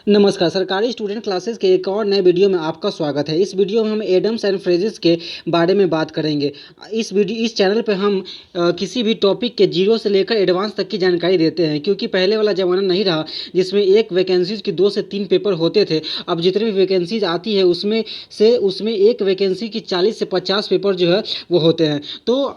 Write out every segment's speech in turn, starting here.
नमस्कार। सरकारी student classes के एक और नए वीडियो में आपका स्वागत है। इस वीडियो में हम एडम्स एंड फ्रेजेस के बारे में बात करेंगे। इस चैनल पे हम किसी भी टॉपिक के जीरो से लेकर एडवांस तक की जानकारी देते हैं, क्योंकि पहले वाला ज़माना नहीं रहा जिसमें एक वैकेंसीज़ की 2 से 3 पेपर होते थे। अब जितनी भी वैकेंसीज आती है उसमें एक वैकेंसी की 40 से 50 पेपर जो है वो होते हैं। तो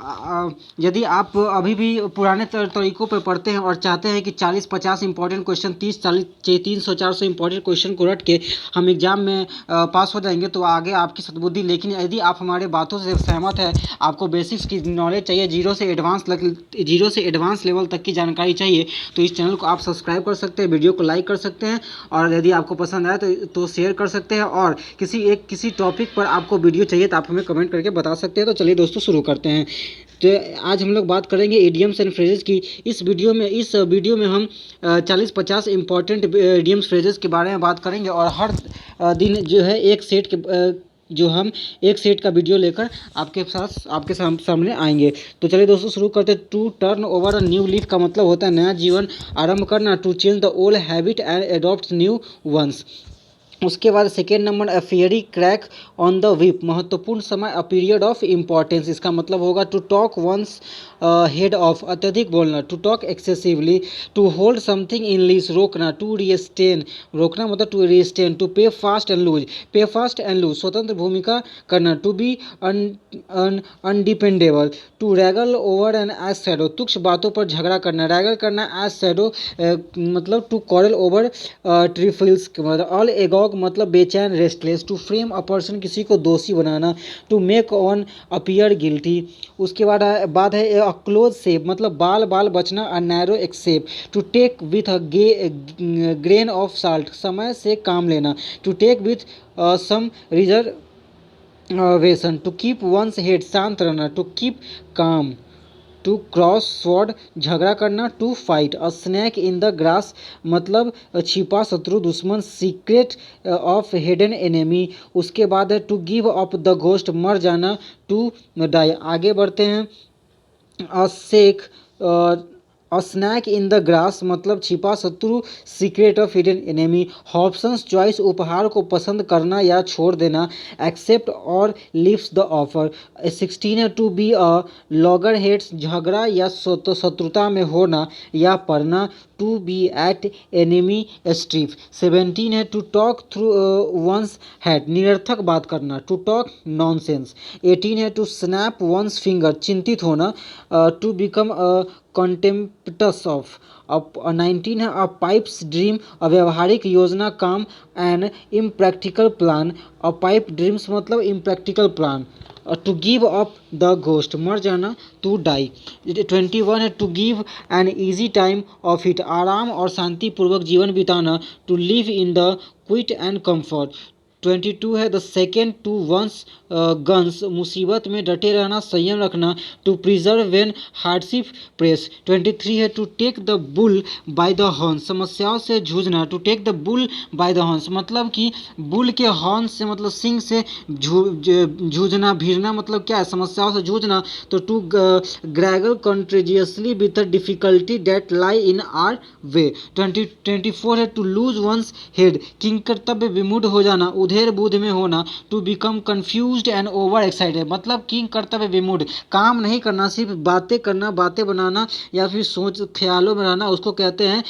यदि आप अभी भी पुराने तरीक़ों पर पढ़ते हैं और चाहते हैं कि 40-50 इंपॉर्टेंट क्वेश्चन 30-40 300-400 इंपॉर्टेंट क्वेश्चन को रट के हम एग्जाम में पास हो जाएंगे, तो आगे आपकी सद्बुद्धि। लेकिन यदि आप हमारे बातों से सहमत है, आपको बेसिक्स की नॉलेज चाहिए, जीरो से एडवांस लेवल तक की जानकारी चाहिए, तो इस चैनल को आप सब्सक्राइब कर सकते हैं, वीडियो को लाइक कर सकते हैं, और यदि आपको पसंद आए तो शेयर कर सकते हैं। और किसी टॉपिक पर आपको वीडियो चाहिए तो आप हमें कमेंट करके बता सकते हैं। तो चलिए दोस्तों, शुरू करते हैं। तो आज हम लोग बात करेंगे इडियम्स एंड फ्रेजेस की। इस वीडियो में हम 40-50 इंपॉर्टेंट इडियम्स फ्रेजेस के बारे में बात करेंगे, और हर दिन जो है एक सेट का वीडियो लेकर आपके सामने आएंगे। तो चलिए दोस्तों, शुरू करते हैं। To turn over a new leaf का मतलब होता है नया जीवन आरंभ करना। To change the old habit and adopt new ones. उसके बाद second number, a fiery crack on the whip, महत्वपूर्ण समय, अ पीरियड ऑफ इम्पॉर्टेंस। इसका मतलब होगा to talk one's head off, अत्यधिक बोलना। To talk excessively. To hold something in leash, रोकना। टू रिस्टेन, रोकना मतलब टू रिस्टेन। टू पे fast and loose, play fast and loose, स्वतंत्र भूमिका करना। To be undependable. To wrangle over an ass shadow, तुच्छ बातों पर झगड़ा करना। रैगल करना एज शैडो मतलब टू क्वारल ओवर ट्रिफल्स, मतलब ऑल एगॉग मतलब बेचैन, restless. To frame a person, किसी को दोषी बनाना। To make one appear guilty. उसके बाद है अ क्लोज शेप, मतलब बाल बचना। अ नैरो एक्सेप। To take with a grain of salt, समय से काम लेना। To take with some reservation. To keep one's head, शांत रहना। To keep calm. To cross swords, झगड़ा करना। To fight. A snake in the grass मतलब छिपा शत्रु, दुश्मन। Secret of hidden enemy. उसके बाद है to give up the ghost, मर जाना। To die. आगे बढ़ते हैं। A shake, a snake in the grass मतलब छिपा शत्रु, secret of hidden enemy. Hobson's choice, उपहार को पसंद करना या छोड़ देना। एक्सेप्ट और लिव्स द ऑफर। 16 है to be a loggerheads, झगड़ा या शत्रुता में होना या पढ़ना। To be at enemy strife. 17 है to talk through one's hat, निरर्थक बात करना। To talk nonsense. 18 है टू स्नैप वंस फिंगर, चिंतित होना। To become contemptuous of. अब 19 है अ पाइप्स ड्रीम, अव्यवहारिक योजना, काम। An impractical plan. A pipe dreams मतलब impractical plan. To give up the ghost, मर जाना। To die. 21 है to give an easy time of it, आराम और शांतिपूर्वक जीवन बिताना। To live in the quiet and comfort. 22 है the second to one's guns, मुसीबत में डटे रहना, संयम रखना। To preserve when hardship press. 23 है to take the bull by the horns, समस्याओं से जूझना। To take the bull by the horns मतलब कि बुल के हॉर्न से मतलब सिंग से जूझना, भिड़ना मतलब क्या है, समस्याओं से जूझना। तो to grapple courageously with the difficulty that lie in our way. 24 है टू लूज वंस हेड, किंग कर्तव्य विमूढ़ हो जाना, उधेड़ बुध में होना। To become confused and over excited मतलब किंग कर्तव्य विमूढ़, काम नहीं करना, सिर्फ बातें करना, बातें बनाना या फिर सोच ख्यालों में रहना, उसको कहते हैं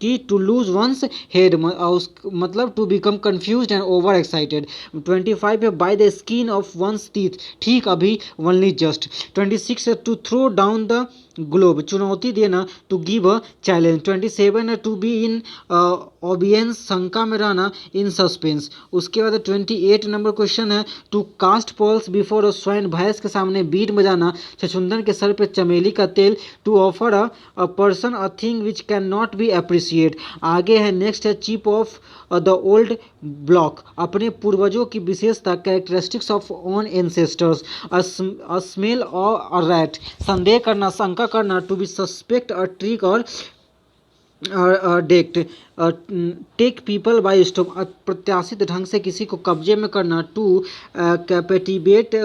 कि टू लूज वंस हेड, मतलब to become confused and over excited. 25 है by the skin of one's teeth, ठीक अभी, ओनली जस्ट। 26 है to throw down the globe, चुनौती देना। To give a challenge. 27 है टू बी इन ऑबियंस, शंका में रहना, इन सस्पेंस। उसके बाद 28 नंबर क्वेश्चन है to cast pearls before a swine, भैंस के सामने बीट बजाना। छछुंदर के सर पे चमेली का तेल। To offer a person a thing which can not be appreciate. आगे है नेक्स्ट है chip off the old block, अपने पूर्वजों की विशेषता, characteristics of own ancestors. A smell और अ रैट, संदेह करना, शंका करना। To be suspect a trick और detect take people by stop अप्रत्याशित ढंग से किसी को कब्जे में करना, टू कैपेटिवेट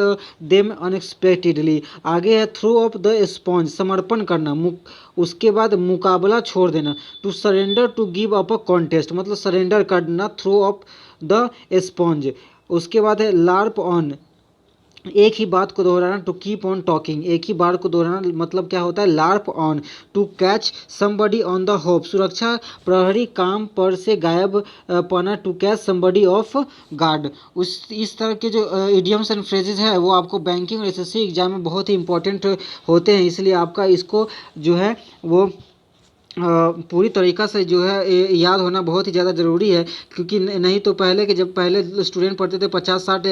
देम अनएक्सपेक्टेडली। आगे है थ्रो अप द स्पॉन्ज समर्पण करना, उसके बाद मुकाबला छोड़ देना, to surrender to give up a contest मतलब सरेंडर करना, थ्रो अप द स्पॉन्ज। उसके बाद है लार्प ऑन, एक ही बात को दोहराना, टू कीप ऑन टॉकिंग, एक ही बात को दोहराना मतलब क्या होता है लार्प ऑन, to catch somebody on the hop, सुरक्षा प्रहरी काम पर से गायब पाना, to catch somebody off guard. उस इस तरह के जो इडियम्स एंड फ्रेजेस है वो आपको बैंकिंग और एसएससी एग्जाम में बहुत ही इंपॉर्टेंट होते हैं, इसलिए आपका इसको जो है वो पूरी तरीक़ा से जो है याद होना बहुत ही ज़्यादा ज़रूरी है, क्योंकि नहीं तो पहले के जब पहले स्टूडेंट पढ़ते थे 50-60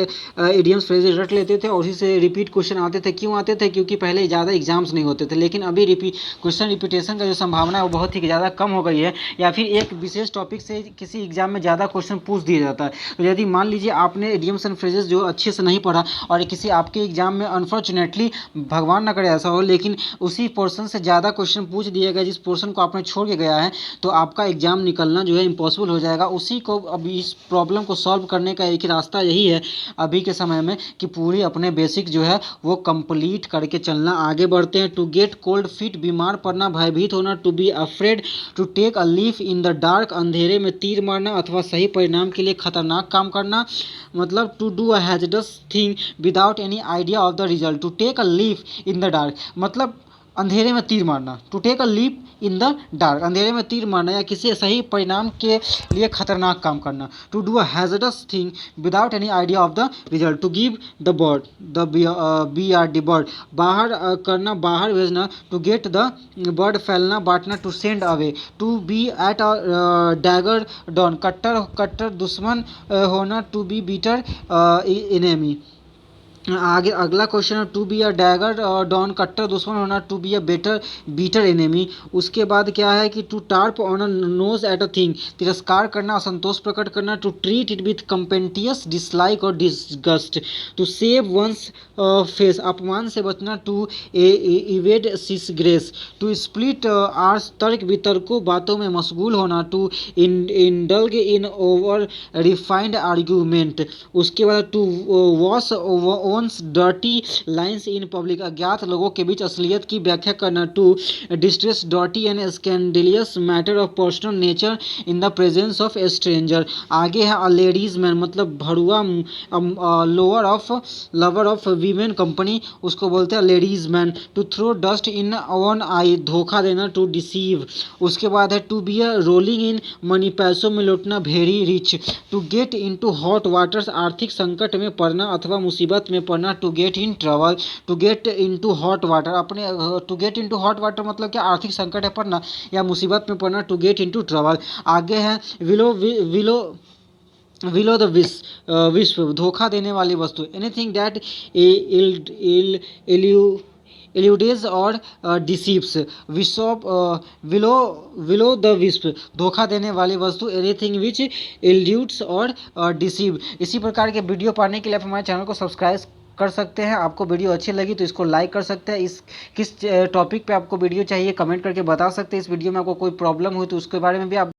इडियम्स फ्रेजेस रट लेते थे और उसी से रिपीट क्वेश्चन आते थे। क्यों आते थे? क्योंकि पहले ज़्यादा एग्जाम्स नहीं होते थे, लेकिन अभी क्वेश्चन रिपीटेशन का जो संभावना है वो बहुत ही ज़्यादा कम हो गई है, या फिर एक विशेष टॉपिक से किसी एग्जाम में ज़्यादा क्वेश्चन पूछ दिया जाता है। तो यदि मान लीजिए आपने इडियम्स एंड फ्रेजेस जो अच्छे से नहीं पढ़ा और किसी आपके एग्जाम में अनफॉर्चुनेटली भगवान ना करे ऐसा हो, लेकिन उसी पोर्सन से ज़्यादा क्वेश्चन पूछ दिया गया जिस पोर्सन को आपने छोड़ के गया है, तो आपका एग्जाम निकलना जो है इम्पॉसिबल हो जाएगा। उसी को अभी इस प्रॉब्लम को सॉल्व करने का एक ही रास्ता यही है अभी के समय में कि पूरी अपने बेसिक जो है वो कंप्लीट करके चलना। आगे बढ़ते हैं। टू गेट कोल्ड फीट, बीमार पड़ना, भयभीत होना, to be afraid, to take a leaf in the dark, अंधेरे में तीर मारना अथवा सही परिणाम के लिए खतरनाक काम करना, मतलब to do a hazardous thing without any idea of the result. To take a leaf in the dark मतलब अंधेरे में तीर मारना, to take a leap in the dark अंधेरे में तीर मारना या किसी सही परिणाम के लिए खतरनाक काम करना, to do a hazardous thing without any idea of the result, to give the bird the B R D bird बाहर करना, बाहर भेजना, टू गेट द बर्ड फैलना बांटना, to send away, to be at a dagger drawn कट्टर कट्टर दुश्मन होना, टू बी बीटर इनेमी। आगे अगला क्वेश्चन है to be a dagger drawn कट्टर दुश्मन होना, to be a better beater enemy. उसके बाद क्या है कि to turn up on a nose at a thing तिरस्कार करना, असंतोष प्रकट करना, to treat it with contemptuous dislike और disgust, to save one's face अपमान से बचना, to evade disgrace, to split hairs तर्क वितर्कों बातों में मशगूल होना, to indulge in over refined argument. उसके बाद to wash one's dirty linens in public अज्ञात लोगों के बीच असलियत की व्याख्या करना, to distress dirty and scandalous matter of personal nature in the presence of a stranger. आगे है अ लेडीज मैन मतलब भड़ुआ lover of lover of women company, उसको बोलते हैं ladies man. To throw dust in one eye धोखा देना, to deceive. उसके बाद है to be a rolling in money पैसों में लौटना, very rich, to get into hot waters आर्थिक संकट में पड़ना अथवा मुसीबत में पड़ना, to get in trouble, to get into hot water अपने to get into hot water मतलब क्या आर्थिक संकट है पड़ना या मुसीबत में पड़ना, to get into trouble. आगे है विलो विलो विलो द विश्व धोखा देने वाली वस्तु, एनीथिंग दैट एल्यूडेज और डिसीव्स, विश्व विलो विलो द विश्व धोखा देने वाली वस्तु, एनीथिंग विच एल्यूड्स और डिसीव। इसी प्रकार के वीडियो पाने के लिए आप हमारे चैनल को सब्सक्राइब कर सकते हैं। आपको वीडियो अच्छी लगी तो इसको लाइक कर सकते हैं। इस किस टॉपिक पे आपको वीडियो चाहिए कमेंट करके बता सकते हैं। इस वीडियो में आपको कोई प्रॉब्लम हुई तो उसके बारे में भी आप